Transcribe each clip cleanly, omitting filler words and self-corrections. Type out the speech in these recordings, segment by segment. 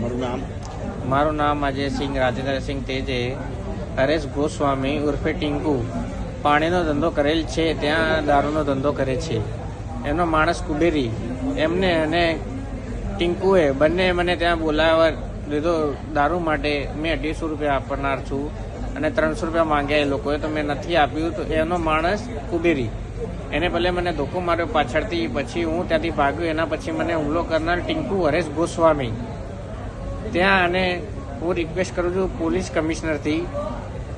મારું નામ અજયસિંહ રાજેન્દ્રસિંહ તેજે. હરેશ ગોસ્વામી ઉર્ફે ટિંકુ પાણીનો ધંધો કરેલ છે, ત્યાં દારૂનો ધંધો કરે છે. એમનો માણસ કુબેરી એમને અને ટિંકુએ બંને મને ત્યાં બોલાવવા લીધો દારૂ માટે. મેં 250 રૂપિયા આપનાર છું અને 300 રૂપિયા માંગ્યા એ લોકોએ, તો મેં નથી આપ્યું. તો એનો માણસ કુબેરી એને ભલે મને ધોકો માર્યો પાછળથી, પછી હું ત્યાંથી ભાગ્યો. એના પછી મને હુમલો કરનાર ટિંકુ હરેશ ગોસ્વામી ત્યાં. અને હું રિક્વેસ્ટ કરું છું પોલીસ કમિશનરથી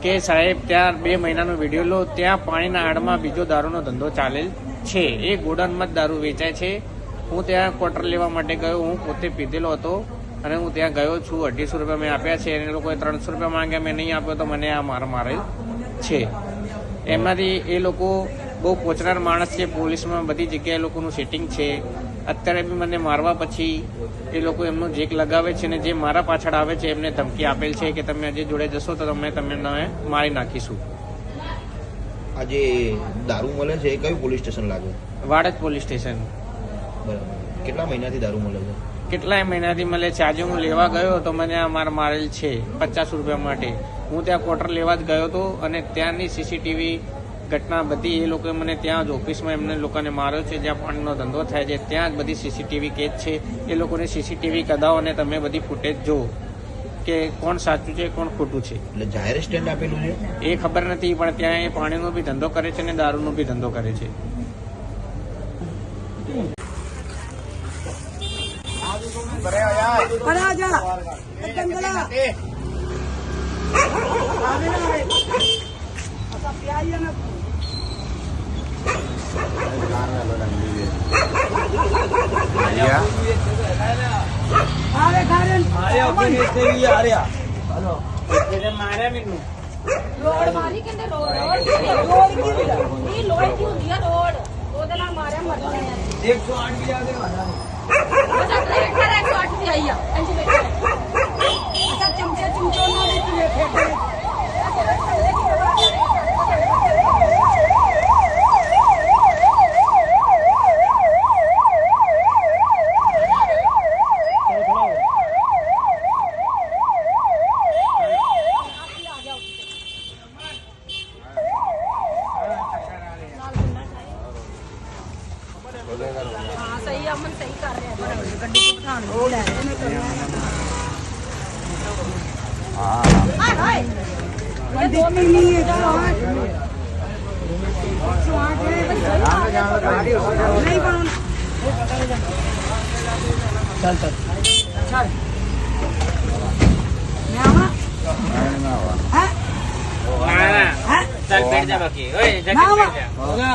કે સાહેબ ત્યાં 2 મહિનાનો વિડીયો લો. ત્યાં પાણીના આડમાં બીજો દારૂનો ધંધો ચાલેલ છે, એ ગોડાઉનમાં જ દારૂ વેચાય છે. હું ત્યાં ક્વાર્ટર લેવા માટે ગયો, હું પોતે પીધેલો હતો અને હું ત્યાં ગયો છું. 250 રૂપિયા મેં આપ્યા છે અને એ લોકોએ 300 રૂપિયા માંગ્યા, મેં નહીં આપ્યો તો મને આ મારેલ છે. એમનાથી એ લોકો બહુ પોચનાર માણસ છે, પોલીસમાં બધી જગ્યાએ લોકોનું સેટિંગ છે. અત્યારે બી મને મારવા પછી એ લોકો એમનો જેક લગાવે છે અને જે મારા પાછળ આવે છે એમને ધમકી આપેલ છે કે તમે હજી જોડે જશો તો તમને મારી નાખીશું. આજે દારૂ મળે છે એ કયું પોલીસ સ્ટેશન લાગે? Vadaj police station. બરાબર. કેટલા મહિનાથી દારૂ મળે છે? કેટલાય મહિનાથી મળે છે. આજે હું લેવા ગયો તો મને આ મારેલ છે 50 રૂપિયા માટે. હું ત્યાં ક્વાર્ટર લેવા જ ગયો હતો અને ત્યાંની સીસીટીવી ઘટના બધી એ લોકોએ મને ત્યાં જ ઓફિસમાં એમને લોકોને માર્યો છે જ્યાં પાણીનો ધંધો થાય છે, ત્યાં જ બધી સીસીટીવી કેદ છે. એ લોકોને સીસીટીવી કઢાવો અને તમે બધી ફૂટેજ જુઓ કે કોણ સાચું છે કોણ ખોટું છે. એટલે જાહેર સ્ટેન્ડ આપેલું છે એ ખબર નથી, પણ ત્યાં એ પાણીનો બી ધંધો કરે છે અને દારૂનો બી ધંધો કરે છે. सही अमन सही कर रहे हैं गड्डी को बिठाने ले हां ये 2 मिनट नहीं है नहीं बनो चल चल चल मैं आवा हां चल बैठ जा बाकी ओए जल्दी बैठ जा होगा